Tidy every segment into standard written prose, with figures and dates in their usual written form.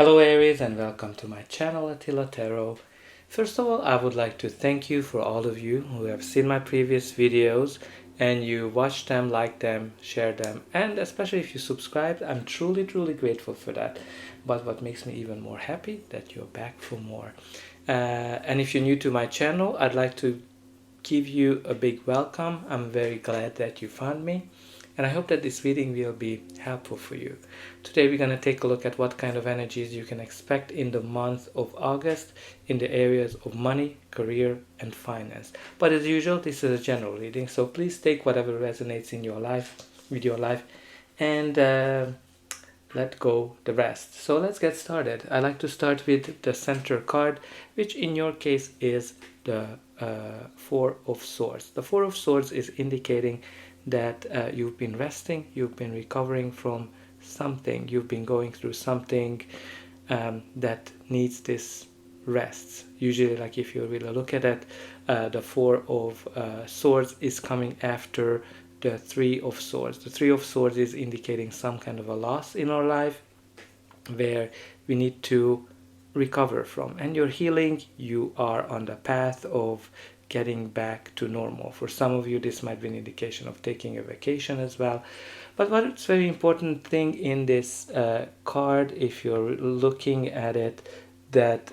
Hello Aries and welcome to my channel Attila Tarot. First of all, I would like to thank you for all of you who have seen my previous videos and you watched them, liked them, shared them, and especially if you subscribed. I'm truly grateful for that. But what makes me even more happy that you're back for more. And if you're new to my channel, I'd like to give you a big welcome. I'm very glad that you found me. And I hope that this reading will be helpful for you. Today we're going to take a look at what kind of energies you can expect in the month of August in the areas of money, career, and finance. But as usual, this is a general reading, so please take whatever resonates in your life, with your life, and let go the rest. So let's get started. I like to start with the center card, which in your case is the Four of Swords. The Four of Swords is indicating that you've been resting, you've been recovering from something, you've been going through something that needs this rest. Usually, like if you really look at it, the Four of Swords is coming after the Three of Swords. The Three of Swords is indicating some kind of a loss in our life where we need to recover from. And you're healing, you are on the path of getting back to normal. For some of you, this might be an indication of taking a vacation as well. But what's very important thing in this card, if you're looking at it, that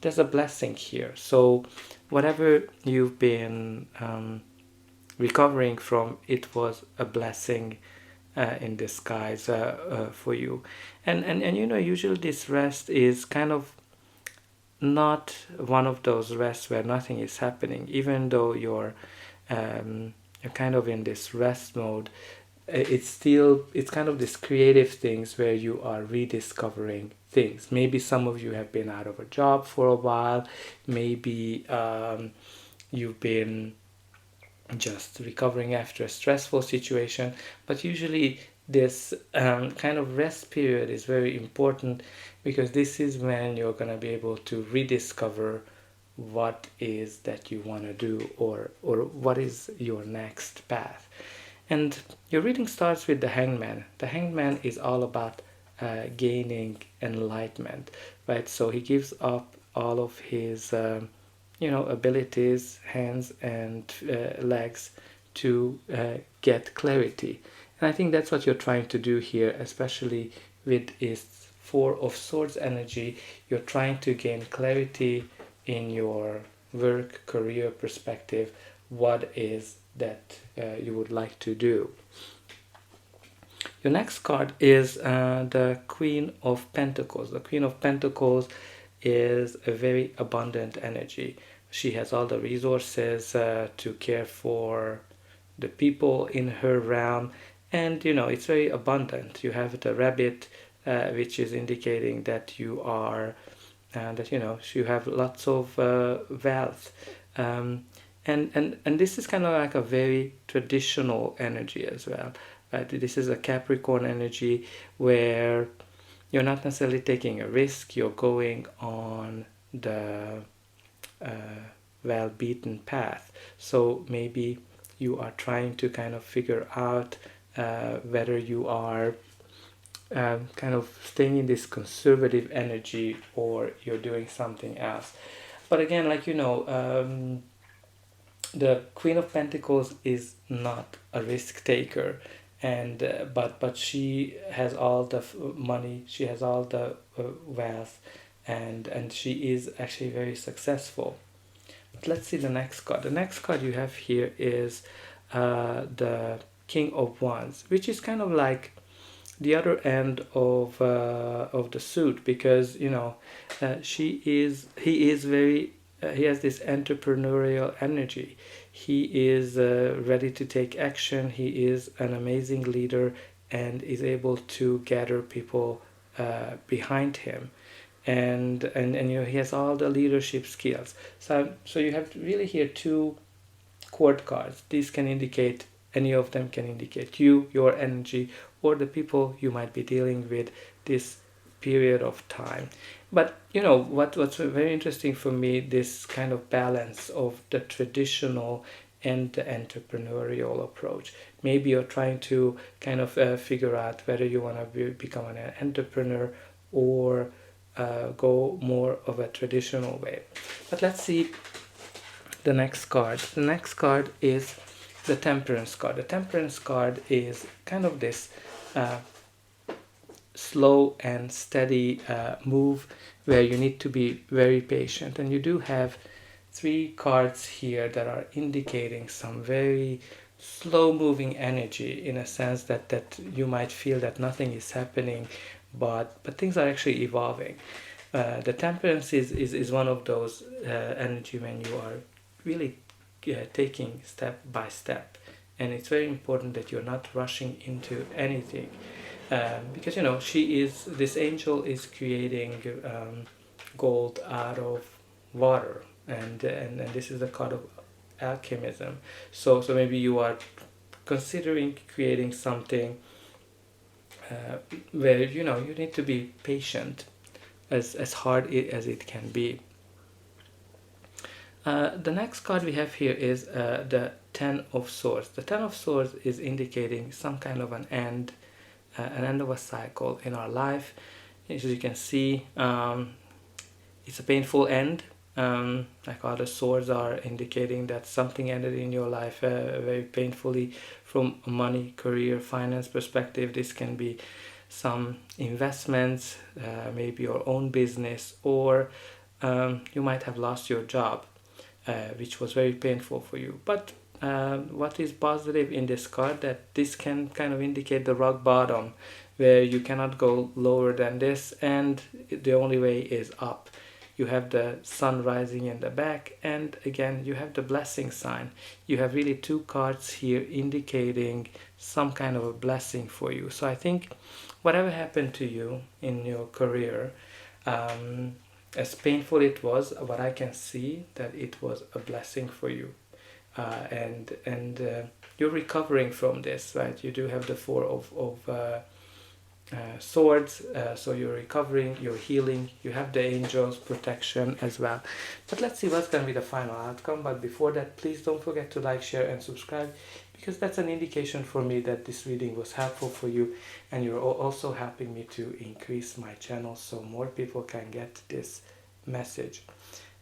there's a blessing here. So whatever you've been recovering from, it was a blessing in disguise for you. And you know, usually this rest is kind of not one of those rests where nothing is happening. Even though you're kind of in this rest mode, it's kind of this creative things where you are rediscovering things. Maybe some of you have been out of a job for a while. Maybe you've been just recovering after a stressful situation. But usually this kind of rest period is very important because this is when you're going to be able to rediscover what is that you want to do, or what is your next path. And your reading starts with the Hangman. The Hangman is all about gaining enlightenment, right? So he gives up all of his abilities, hands and legs, to get clarity. And I think that's what you're trying to do here, especially with his Four of Swords energy. You're trying to gain clarity in your work, career perspective. What is that you would like to do? Your next card is the Queen of Pentacles. The Queen of Pentacles is a very abundant energy. She has all the resources to care for the people in her realm, and you know, it's very abundant. You have the rabbit, which is indicating that you are that you have lots of wealth, and this is kind of like a very traditional energy as well, right? This is a Capricorn energy where you're not necessarily taking a risk, you're going on the well-beaten path. So maybe you are trying to kind of figure out whether you are kind of staying in this conservative energy or you're doing something else. But again, like the Queen of Pentacles is not a risk taker, and but she has all the money, she has all the wealth, and she is actually very successful. But let's see the next card. The next card you have here is the King of Wands, which is kind of like the other end of the suit, because he has this entrepreneurial energy. He is ready to take action. He is an amazing leader and is able to gather people behind him, and he has all the leadership skills. So you have really here two court cards. These can indicate, any of them can indicate you, your energy, or the people you might be dealing with this period of time. But what's very interesting for me, this kind of balance of the traditional and the entrepreneurial approach. Maybe you're trying to kind of figure out whether you want to become an entrepreneur or go more of a traditional way. But let's see the next card. The next card is the Temperance card. The Temperance card is kind of this slow and steady move where you need to be very patient, and you do have 3 cards here that are indicating some very slow moving energy, in a sense that you might feel that nothing is happening, but things are actually evolving. The Temperance is one of those energy when you are really taking step by step, and it's very important that you're not rushing into anything, because this angel is creating gold out of water, and this is the card of alchemism. So maybe you are considering creating something where you need to be patient, as hard as it can be. The next card we have here is the Ten of Swords. The Ten of Swords is indicating some kind of an end of a cycle in our life. As you can see, it's a painful end. Like all the swords are indicating that something ended in your life very painfully, from a money, career, finance perspective. This can be some investments, maybe your own business, or you might have lost your job, which was very painful for you. But what is positive in this card, that this can kind of indicate the rock bottom, where you cannot go lower than this, and the only way is up. You have the sun rising in the back, and again you have the blessing sign. You have really 2 cards here indicating some kind of a blessing for you. So I think whatever happened to you in your career, as painful it was, what I can see, that it was a blessing for you, and you're recovering from this, right? You do have the 4 of swords, so you're recovering, you're healing, you have the angels protection as well. But let's see what's going to be the final outcome. But before that, please don't forget to like, share and subscribe, because that's an indication for me that this reading was helpful for you, and you're also helping me to increase my channel so more people can get this message.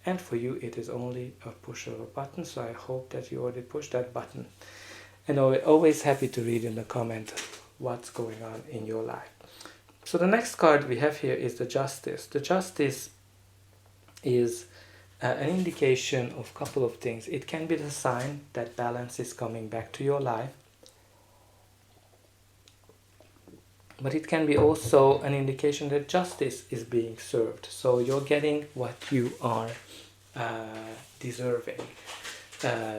And for you, it is only a push of a button, so I hope that you already pushed that button. And always happy to read in the comment what's going on in your life. So the next card we have here is the Justice. The Justice is an indication of a couple of things. It can be the sign that balance is coming back to your life, but it can be also an indication that justice is being served. So you're getting what you are deserving.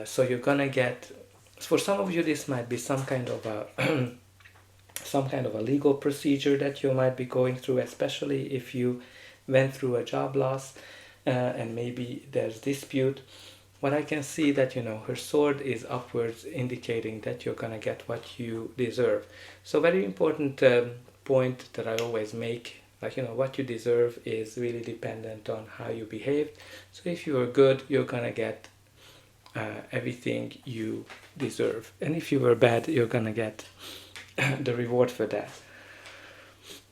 So you're gonna get, for some of you, this might be some kind of a a legal procedure that you might be going through, especially if you went through a job loss, and maybe there's dispute. What I can see, that her sword is upwards, indicating that you're gonna get what you deserve. So very important point that I always make, like what you deserve is really dependent on how you behaved. So if you are good, you're gonna get everything you deserve, and if you were bad, you're gonna get the reward for that.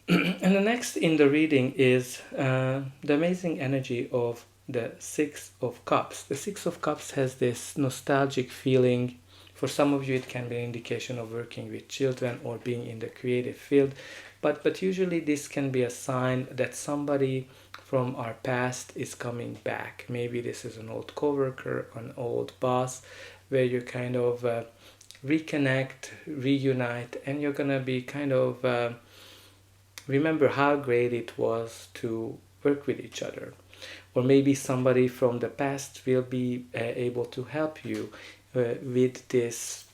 And the next in the reading is the amazing energy of the Six of Cups. The Six of Cups has this nostalgic feeling. For some of you, it can be an indication of working with children or being in the creative field, but usually this can be a sign that somebody from our past is coming back. Maybe this is an old coworker, an old boss, where you kind of reconnect, reunite, and you're gonna be kind of remember how great it was to work with each other. Or maybe somebody from the past will be able to help you with this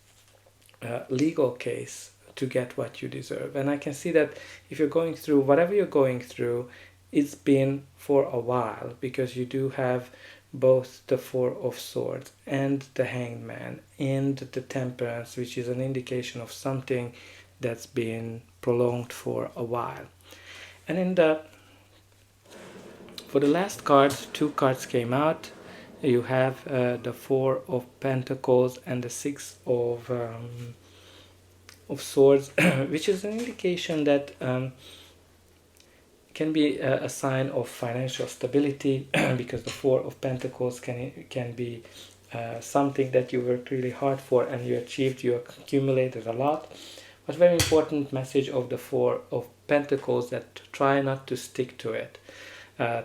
legal case to get what you deserve. And I can see that if you're going through whatever you're going through, it's been for a while, because you do have both the Four of Swords and the Hanged Man and the Temperance, which is an indication of something that's been prolonged for a while. And for the last card, 2 cards came out. You have the Four of Pentacles and the Six of Swords, which is an indication that can be a sign of financial stability because the Four of Pentacles can be something that you worked really hard for and you achieved, you accumulated a lot. But very important message of the Four of Pentacles, that try not to stick to it.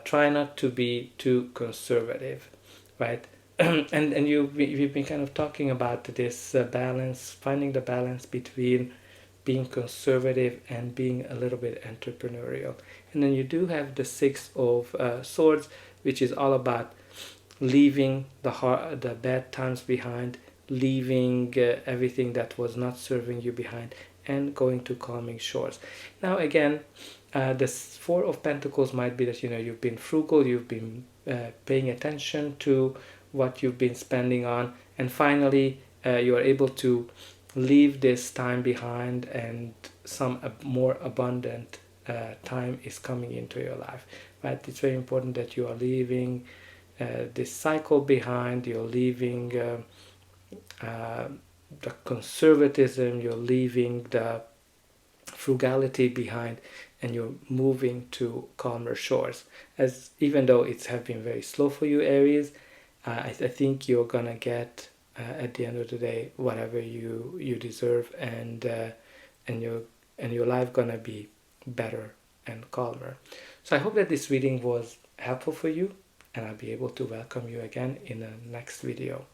Try not to be too conservative, right? and we've been kind of talking about this balance, finding the balance between being conservative and being a little bit entrepreneurial. And then you do have the Six of Swords, which is all about leaving the bad times behind, leaving everything that was not serving you behind, and going to calming shores. Now again, the Four of Pentacles might be that you've been frugal, you've been paying attention to what you've been spending on, and finally you are able to leave this time behind, and some more abundant time is coming into your life, right? It's very important that you are leaving this cycle behind, you're leaving the conservatism, you're leaving the frugality behind, and you're moving to calmer shores. As even though it's have been very slow for you, Aries, I think you're gonna get at the end of the day whatever you deserve, and your life gonna be better and calmer. So I hope that this reading was helpful for you, and I'll be able to welcome you again in the next video.